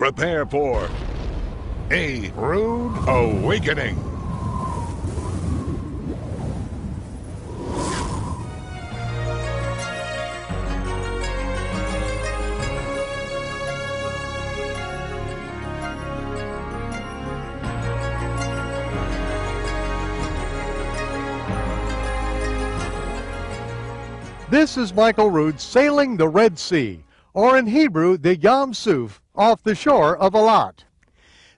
Prepare for a rude awakening. This is Michael Rood sailing the Red Sea, or in Hebrew, the Yam Suf, off the shore of Elat.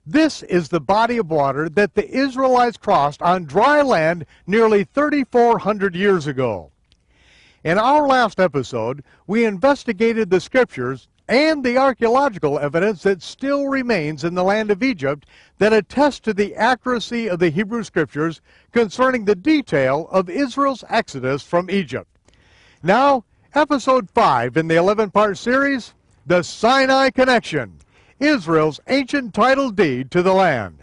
This is the body of water that the Israelites crossed on dry land nearly 3,400 years ago. In our last episode, we investigated the scriptures and the archaeological evidence that still remains in the land of Egypt that attests to the accuracy of the Hebrew scriptures concerning the detail of Israel's exodus from Egypt. Now, episode 5 in the 11-part series, The Sinai Connection, Israel's ancient title deed to the land.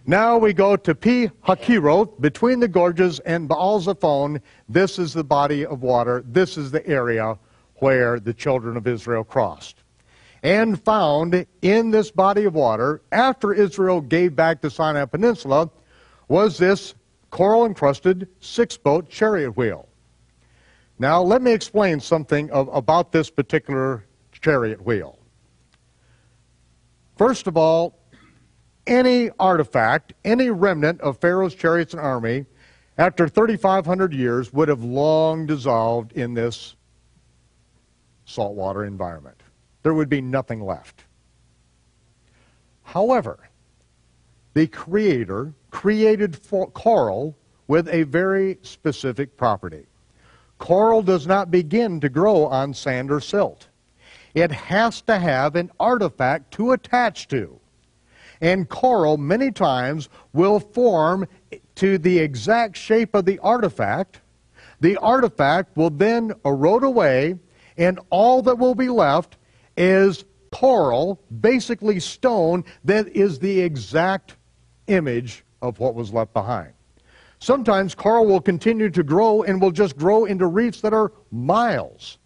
Now we go to Pi Hakiroth, between the gorges and Baal Zephon. This is the body of water. This is the area where the children of Israel crossed. And found in this body of water, after Israel gave back the Sinai Peninsula, was this coral-encrusted six-boat chariot wheel. Now, let me explain something about this particular chariot wheel. First of all, any artifact, any remnant of Pharaoh's chariots and army, after 3,500 years, would have long dissolved in this saltwater environment. There would be nothing left. However, the Creator created coral with a very specific property. Coral does not begin to grow on sand or silt. It has to have an artifact to attach to. And coral many times will form to the exact shape of the artifact. The artifact will then erode away, and all that will be left is coral, basically stone, that is the exact image of what was left behind. Sometimes coral will continue to grow and will just grow into reefs that are miles.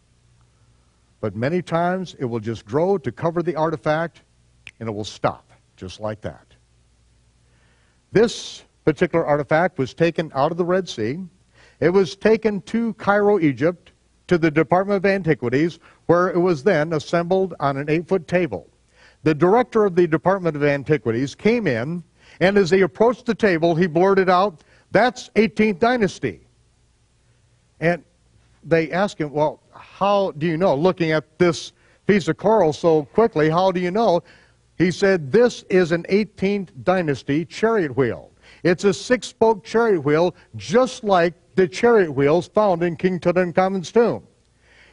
But many times it will just grow to cover the artifact and it will stop, just like that. This particular artifact was taken out of the Red Sea. It was taken to Cairo, Egypt, to the Department of Antiquities, where it was then assembled on an 8-foot table. The director of the Department of Antiquities came in, and as he approached the table, he blurted out, "That's 18th dynasty." And they asked him, "Well, how do you know? Looking at this piece of coral so quickly, how do you know?" He said, "This is an 18th dynasty chariot wheel. It's a 6-spoke chariot wheel, just like the chariot wheels found in King Tutankhamun's tomb.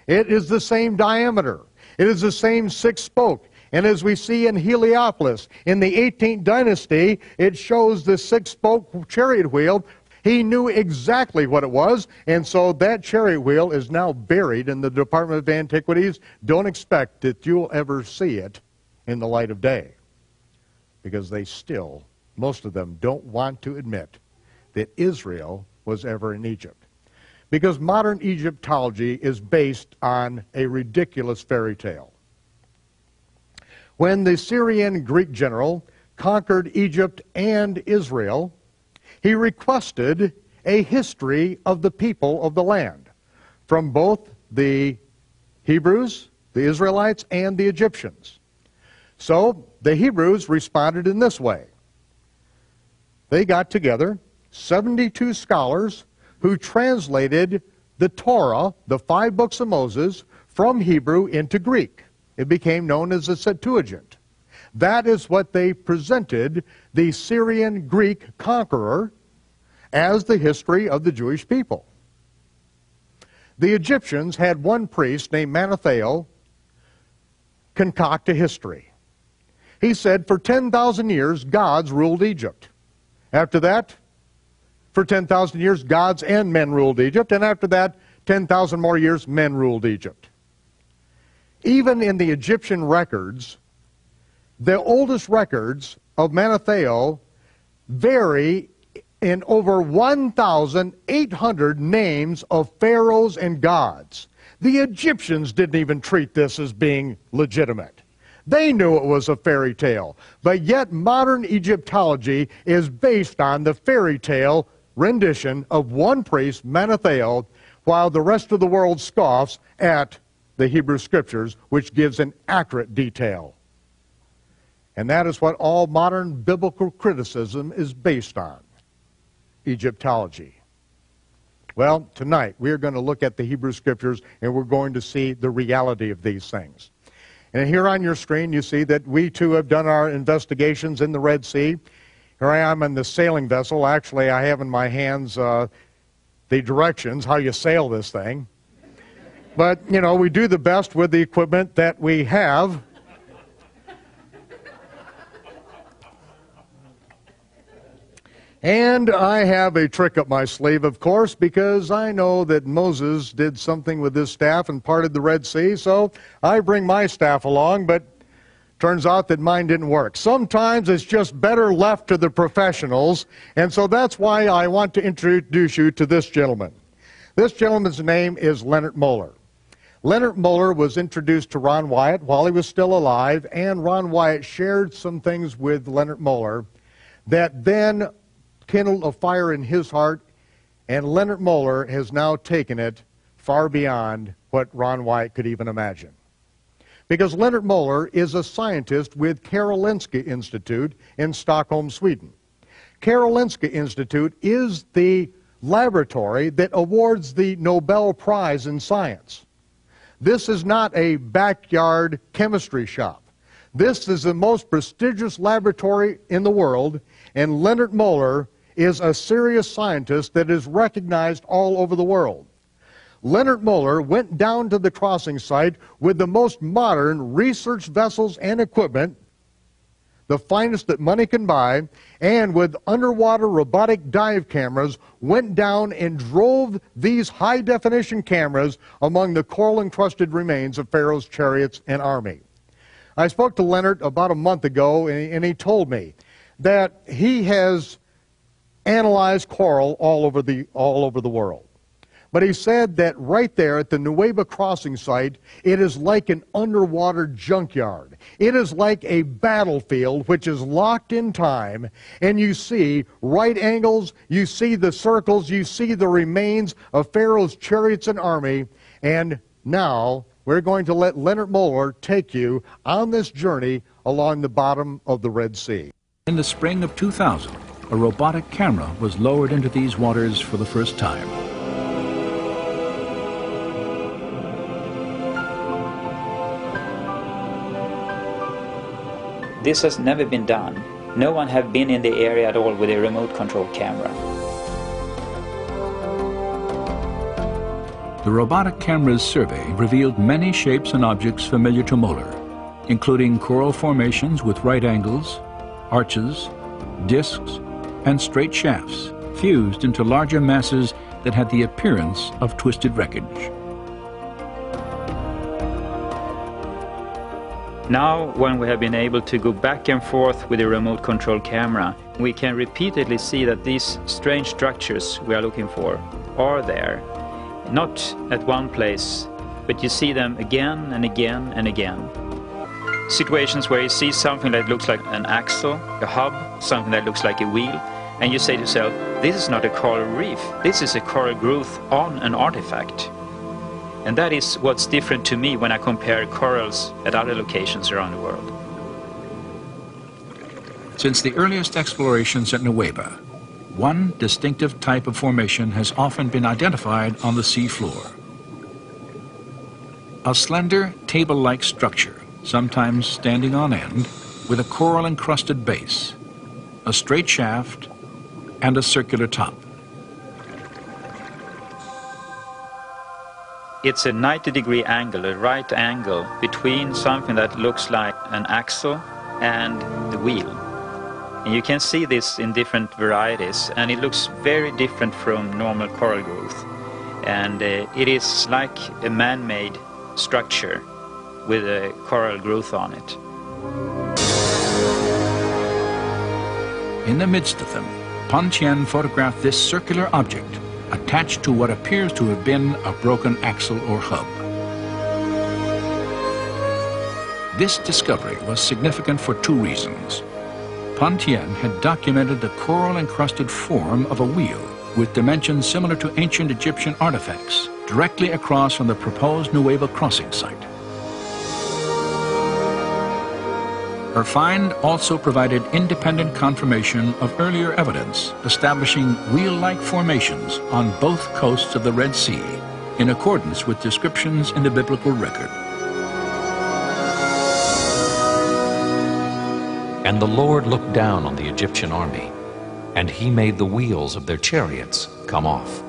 It is the same diameter. It is the same 6-spoke. And as we see in Heliopolis, in the 18th dynasty, it shows the 6-spoke chariot wheel. He knew exactly what it was, and so that chariot wheel is now buried in the Department of Antiquities. Don't expect that you'll ever see it in the light of day, because they still, most of them, don't want to admit that Israel was ever in Egypt. Because modern Egyptology is based on a ridiculous fairy tale. When the Syrian Greek general conquered Egypt and Israel, he requested a history of the people of the land from both the Hebrews, the Israelites, and the Egyptians. So the Hebrews responded in this way. They got together 72 scholars who translated the Torah, the 5 books of Moses, from Hebrew into Greek. It became known as the Septuagint. That is what they presented the Syrian Greek conqueror as the history of the Jewish people. The Egyptians had one priest named Manetho concoct a history. He said for 10,000 years, gods ruled Egypt. After that, for 10,000 years, gods and men ruled Egypt. And after that, 10,000 more years, men ruled Egypt. Even in the Egyptian records, the oldest records of Manetho vary in over 1,800 names of pharaohs and gods. The Egyptians didn't even treat this as being legitimate. They knew it was a fairy tale, but yet modern Egyptology is based on the fairy tale rendition of one priest, Menethil, while the rest of the world scoffs at the Hebrew Scriptures, which gives an accurate detail. And that is what all modern biblical criticism is based on, Egyptology. Well, tonight we are going to look at the Hebrew Scriptures and we're going to see the reality of these things. And here on your screen you see that we too have done our investigations in the Red Sea. Here I am in the sailing vessel. Actually, I have in my hands the directions, how you sail this thing. But, you know, we do the best with the equipment that we have. And I have a trick up my sleeve, of course, because I know that Moses did something with his staff and parted the Red Sea, so I bring my staff along, but turns out that mine didn't work. Sometimes it's just better left to the professionals, and so that's why I want to introduce you to this gentleman. This gentleman's name is Leonard Moeller. Leonard Moeller was introduced to Ron Wyatt while he was still alive, and Ron Wyatt shared some things with Leonard Moeller that then kindled a fire in his heart, and Leonard Moeller has now taken it far beyond what Ron Wyatt could even imagine. Because Leonard Moeller is a scientist with Karolinska Institute in Stockholm, Sweden. Karolinska Institute is the laboratory that awards the Nobel Prize in Science. This is not a backyard chemistry shop. This is the most prestigious laboratory in the world, and Leonard Moeller is a serious scientist that is recognized all over the world. Leonard Moeller went down to the crossing site with the most modern research vessels and equipment, the finest that money can buy, and with underwater robotic dive cameras, went down and drove these high-definition cameras among the coral-encrusted remains of Pharaoh's chariots and army. I spoke to Leonard about a month ago, and he told me that he has analyzed coral all over the world. But he said that right there at the Nueva crossing site, it is like an underwater junkyard. It is like a battlefield which is locked in time, and you see right angles, you see the circles, you see the remains of Pharaoh's chariots and army, and now we're going to let Leonard Moeller take you on this journey along the bottom of the Red Sea. In the spring of 2000, a robotic camera was lowered into these waters for the first time. This has never been done. No one have been in the area at all with a remote control camera. The robotic camera's survey revealed many shapes and objects familiar to Moeller, including coral formations with right angles, arches, discs, and straight shafts fused into larger masses that had the appearance of twisted wreckage. Now, when we have been able to go back and forth with a remote control camera, we can repeatedly see that these strange structures we are looking for are there. Not at one place, but you see them again and again and again. Situations where you see something that looks like an axle, a hub, something that looks like a wheel, and you say to yourself, this is not a coral reef, this is a coral growth on an artifact. And that is what's different to me when I compare corals at other locations around the world. Since the earliest explorations at Nueva, one distinctive type of formation has often been identified on the sea floor. A slender, table-like structure, sometimes standing on end, with a coral-encrusted base, a straight shaft, and a circular top. It's a 90-degree angle, a right angle, between something that looks like an axle and the wheel. And you can see this in different varieties, and it looks very different from normal coral growth. And it is like a man-made structure with a coral growth on it. In the midst of them, Pan Chien photographed this circular object attached to what appears to have been a broken axle or hub. This discovery was significant for two reasons. Pontien had documented the coral-encrusted form of a wheel with dimensions similar to ancient Egyptian artifacts directly across from the proposed Nueva crossing site. Her find also provided independent confirmation of earlier evidence establishing wheel-like formations on both coasts of the Red Sea in accordance with descriptions in the biblical record. And the Lord looked down on the Egyptian army, and he made the wheels of their chariots come off.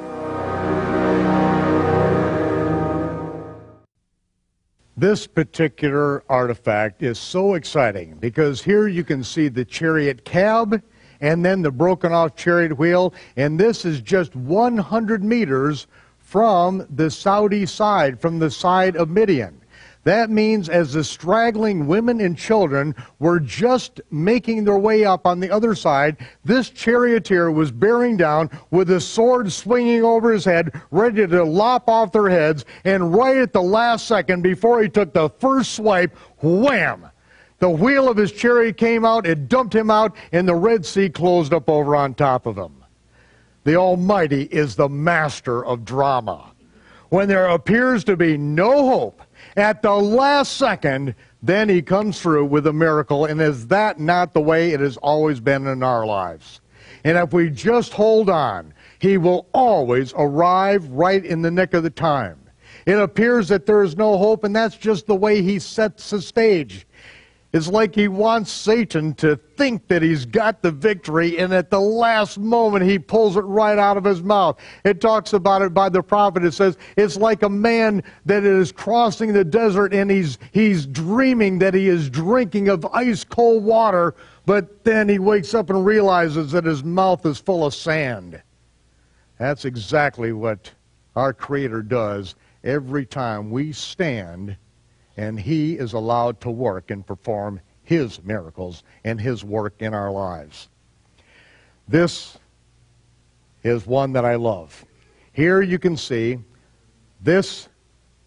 This particular artifact is so exciting because here you can see the chariot cab and then the broken off chariot wheel, and this is just 100 meters from the Saudi side, from the side of Midian. That means as the straggling women and children were just making their way up on the other side, this charioteer was bearing down with a sword swinging over his head, ready to lop off their heads, and right at the last second, before he took the first swipe, wham! The wheel of his chariot came out, it dumped him out, and the Red Sea closed up over on top of him. The Almighty is the master of drama. When there appears to be no hope, at the last second, then he comes through with a miracle. And is that not the way it has always been in our lives? And if we just hold on, he will always arrive right in the nick of the time. It appears that there is no hope, and that's just the way he sets the stage. It's like he wants Satan to think that he's got the victory, and at the last moment he pulls it right out of his mouth. It talks about it by the prophet. It says it's like a man that is crossing the desert, and he's dreaming that he is drinking of ice cold water, but then he wakes up and realizes that his mouth is full of sand. That's exactly what our Creator does every time we stand and he is allowed to work and perform his miracles and his work in our lives. This is one that I love. Here you can see this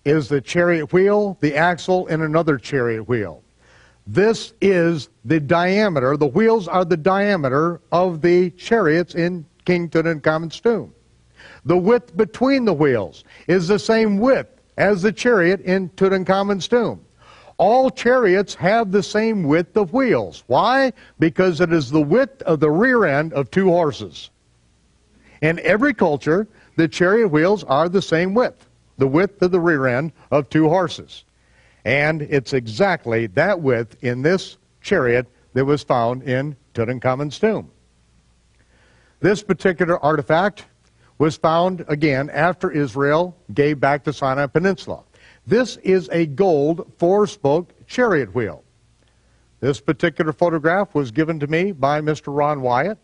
is the chariot wheel, the axle, and another chariot wheel. This is the diameter. The wheels are the diameter of the chariots in King Tutankhamun's tomb. The width between the wheels is the same width as the chariot in Tutankhamun's tomb. All chariots have the same width of wheels. Why? Because it is the width of the rear end of two horses. In every culture, the chariot wheels are the same width of the rear end of two horses. And it's exactly that width in this chariot that was found in Tutankhamun's tomb. This particular artifact was found again after Israel gave back the Sinai Peninsula. This is a gold four-spoke chariot wheel. This particular photograph was given to me by Mr. Ron Wyatt.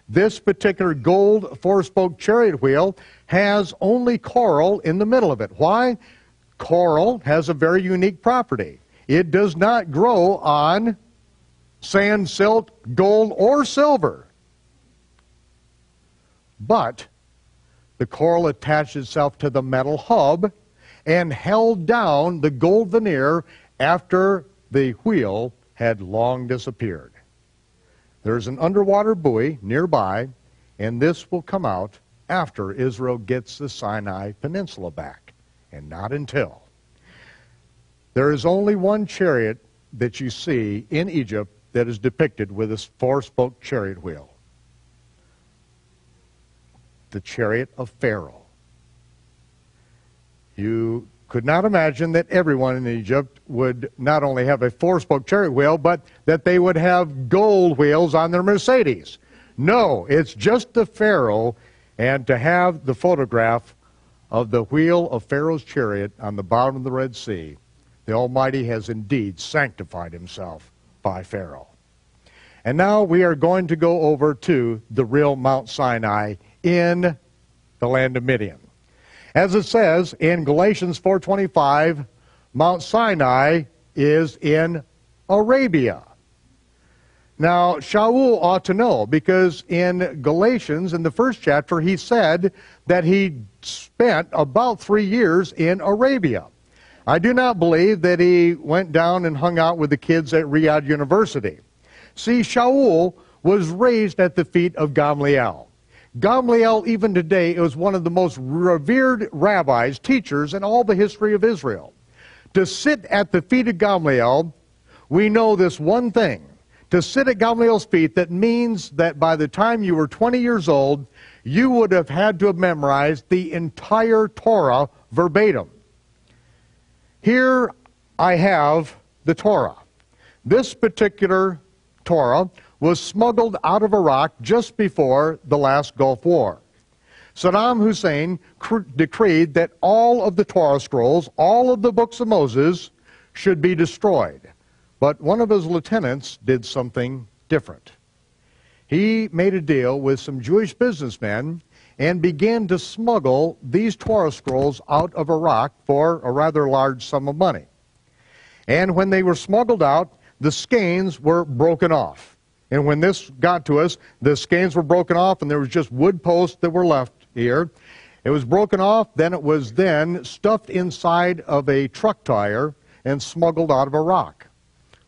This particular gold four-spoke chariot wheel has only coral in the middle of it. Why? Coral has a very unique property. It does not grow on sand, silt, gold, or silver. But the coral attached itself to the metal hub and held down the gold veneer after the wheel had long disappeared. There's an underwater buoy nearby, and this will come out after Israel gets the Sinai Peninsula back, and not until. There is only one chariot that you see in Egypt that is depicted with a four-spoke chariot wheel. The chariot of Pharaoh. You could not imagine that everyone in Egypt would not only have a four-spoke chariot wheel, but that they would have gold wheels on their Mercedes. No, it's just the Pharaoh, and to have the photograph of the wheel of Pharaoh's chariot on the bottom of the Red Sea, the Almighty has indeed sanctified himself by Pharaoh. And now we are going to go over to the real Mount Sinai in the land of Midian. As it says in Galatians 4:25, Mount Sinai is in Arabia. Now, Shaul ought to know, because in Galatians, in the first chapter, he said that he spent about 3 years in Arabia. I do not believe that he went down and hung out with the kids at Riyadh University. See, Shaul was raised at the feet of Gamliel. Gamliel, even today, is one of the most revered rabbis, teachers in all the history of Israel. To sit at the feet of Gamliel, we know this one thing. To sit at Gamliel's feet, that means that by the time you were 20 years old, you would have had to have memorized the entire Torah verbatim. Here I have the Torah. This particular Torah was smuggled out of Iraq just before the last Gulf War. Saddam Hussein decreed that all of the Torah scrolls, all of the books of Moses, should be destroyed. But one of his lieutenants did something different. He made a deal with some Jewish businessmen and began to smuggle these Torah scrolls out of Iraq for a rather large sum of money. And when they were smuggled out, the skeins were broken off. And when this got to us, the skeins were broken off and there was just wood posts that were left here. It was broken off, then it was then stuffed inside of a truck tire and smuggled out of Iraq.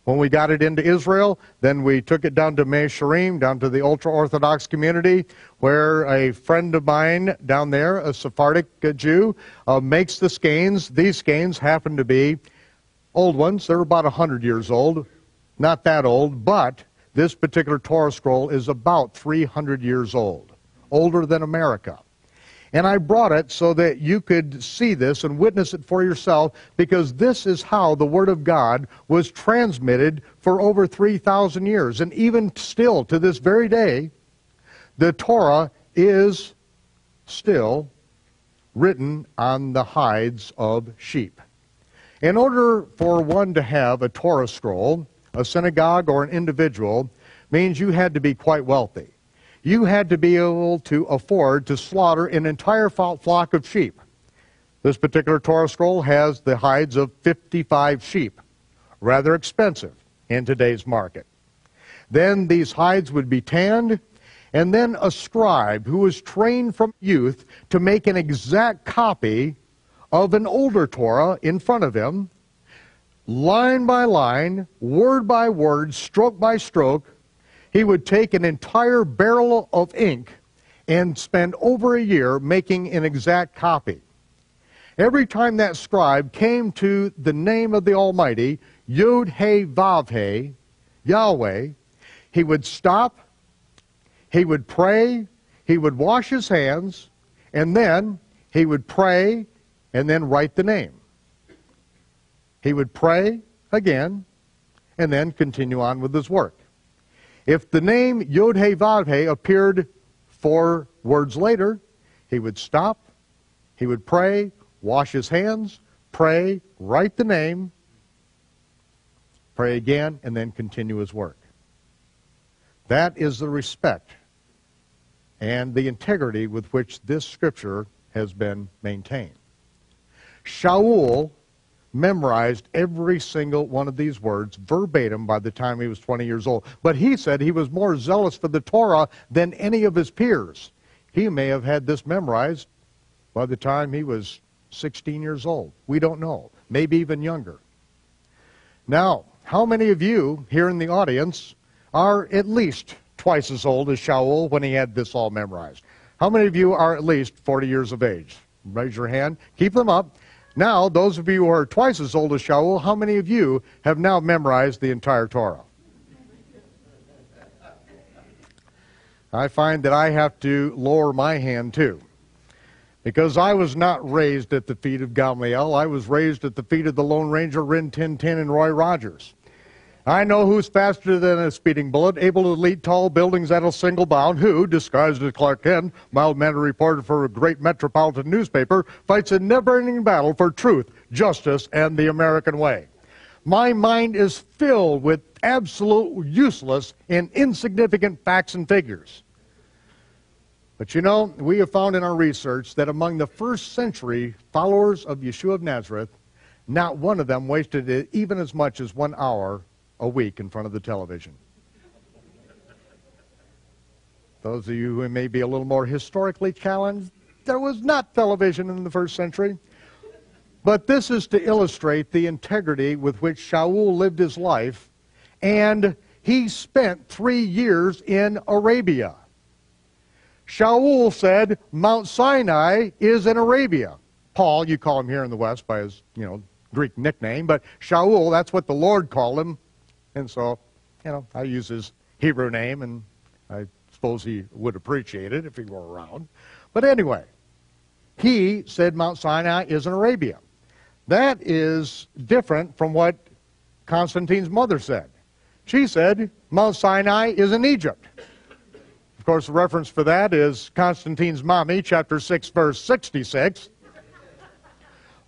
When we got it into Israel, then we took it down to Mei Sharim, down to the ultra-Orthodox community, where a friend of mine down there, a Sephardic Jew, makes the skeins. These skeins happen to be old ones. They're about 100 years old. Not that old, but this particular Torah scroll is about 300 years old, older than America. And I brought it so that you could see this and witness it for yourself, because this is how the Word of God was transmitted for over 3,000 years. And even still, to this very day, the Torah is still written on the hides of sheep. In order for one to have a Torah scroll, a synagogue or an individual, means you had to be quite wealthy. You had to be able to afford to slaughter an entire flock of sheep. This particular Torah scroll has the hides of 55 sheep. Rather expensive in today's market. Then these hides would be tanned, and then a scribe who was trained from youth to make an exact copy of an older Torah in front of him, line by line, word by word, stroke by stroke. He would take an entire barrel of ink and spend over a year making an exact copy. Every time that scribe came to the name of the Almighty, Yod He Vav He, Yahweh, he would stop, he would pray, he would wash his hands, and then he would pray and then write the name. He would pray again and then continue on with his work. If the name Yod He Vav He appeared 4 words later, he would stop, he would pray, wash his hands, pray, write the name, pray again, and then continue his work. That is the respect and the integrity with which this scripture has been maintained. Shaul memorized every single one of these words verbatim by the time he was 20 years old. But he said he was more zealous for the Torah than any of his peers. He may have had this memorized by the time he was 16 years old. We don't know. Maybe even younger. Now, how many of you here in the audience are at least twice as old as Shaul when he had this all memorized? How many of you are at least 40 years of age? Raise your hand. Keep them up. Now, those of you who are twice as old as Shaul, how many of you have now memorized the entire Torah? I find that I have to lower my hand too, because I was not raised at the feet of Gamliel. I was raised at the feet of the Lone Ranger, Rin Tin Tin, and Roy Rogers. I know who's faster than a speeding bullet, able to leap tall buildings at a single bound, who, disguised as Clark Kent, mild-mannered reporter for a great metropolitan newspaper, fights a never-ending battle for truth, justice, and the American way. My mind is filled with absolute useless and insignificant facts and figures. But you know, we have found in our research that among the first century followers of Yeshua of Nazareth, not one of them wasted even as much as 1 hour a week in front of the television. Those of you who may be a little more historically challenged, there was not television in the first century. But this is to illustrate the integrity with which Shaul lived his life, and he spent 3 years in Arabia. Shaul said, Mount Sinai is in Arabia. Paul, you call him here in the West by his, Greek nickname, but Shaul, that's what the Lord called him. And so, I use his Hebrew name, and I suppose he would appreciate it if he were around. But anyway, he said Mount Sinai is in Arabia. That is different from what Constantine's mother said. She said Mount Sinai is in Egypt. Of course, the reference for that is Constantine's mommy, chapter 6, verse 66.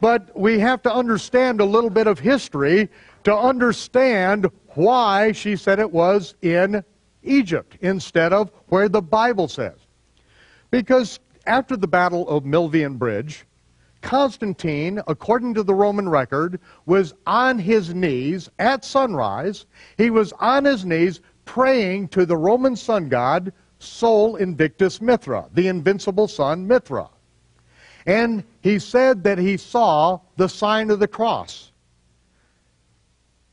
But we have to understand a little bit of history to understand why she said it was in Egypt instead of where the Bible says. Because after the Battle of Milvian Bridge, Constantine, according to the Roman record, was on his knees at sunrise. He was on his knees praying to the Roman sun god, Sol Invictus Mithra, the invincible sun Mithra. And he said that he saw the sign of the cross.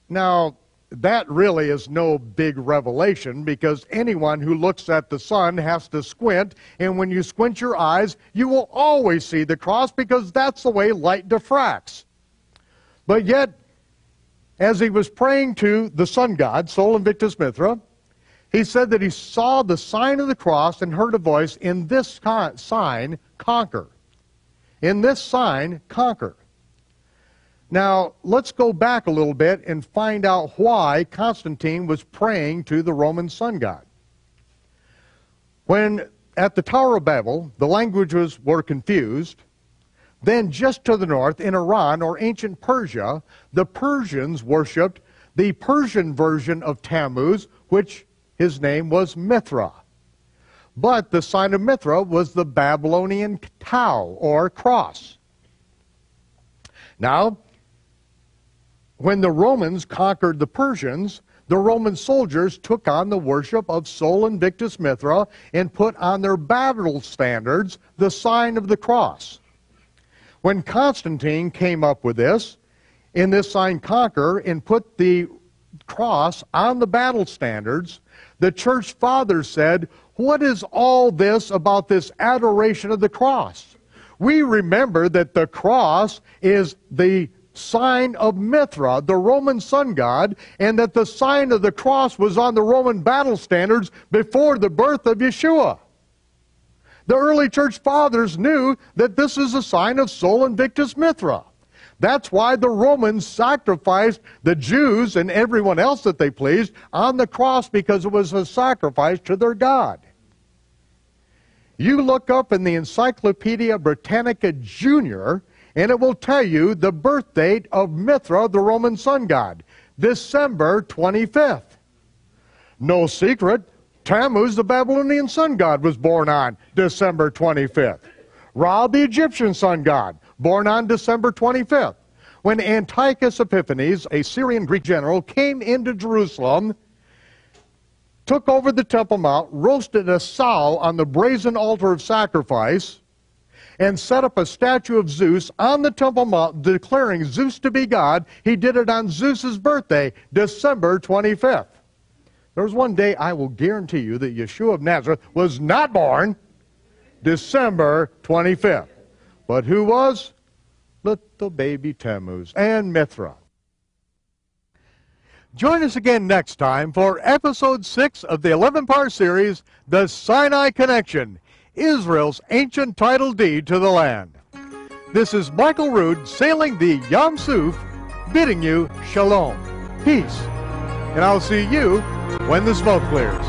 Now, that really is no big revelation, because anyone who looks at the sun has to squint, and when you squint your eyes, you will always see the cross, because that's the way light diffracts. But yet, as he was praying to the sun god, Sol Invictus Mithra, he said that he saw the sign of the cross and heard a voice, in this sign, conquer. In this sign, conquer. Now, let's go back a little bit and find out why Constantine was praying to the Roman sun god. When at the Tower of Babel, the languages were confused, then just to the north, in Iran or ancient Persia, the Persians worshipped the Persian version of Tammuz, which his name was Mithra. But the sign of Mithra was the Babylonian Tau, or cross. Now, when the Romans conquered the Persians, the Roman soldiers took on the worship of Sol Invictus Mithra and put on their battle standards the sign of the cross. When Constantine came up with this, in this sign conquer, and put the cross on the battle standards, the church fathers said, what is all this about this adoration of the cross? We remember that the cross is the sign of Mithra, the Roman sun god, and that the sign of the cross was on the Roman battle standards before the birth of Yeshua. The early church fathers knew that this is a sign of Sol Invictus Mithra. That's why the Romans sacrificed the Jews and everyone else that they pleased on the cross, because it was a sacrifice to their God. You look up in the Encyclopedia Britannica Junior, and it will tell you the birth date of Mithra, the Roman sun god, December 25th. No secret, Tammuz, the Babylonian sun god, was born on December 25th. Ra, the Egyptian sun god, born on December 25th. When Antiochus Epiphanes, a Syrian Greek general, came into Jerusalem, took over the Temple Mount, roasted a sow on the brazen altar of sacrifice, and set up a statue of Zeus on the Temple Mount, declaring Zeus to be God. He did it on Zeus's birthday, December 25th. There was one day, I will guarantee you, that Yeshua of Nazareth was not born December 25th. But who was? Little baby Tammuz and Mithra. Join us again next time for episode 6 of the 11-part series, The Sinai Connection, Israel's ancient title deed to the land. This is Michael Rood sailing the Yam Suf, bidding you shalom, peace, and I'll see you when the smoke clears.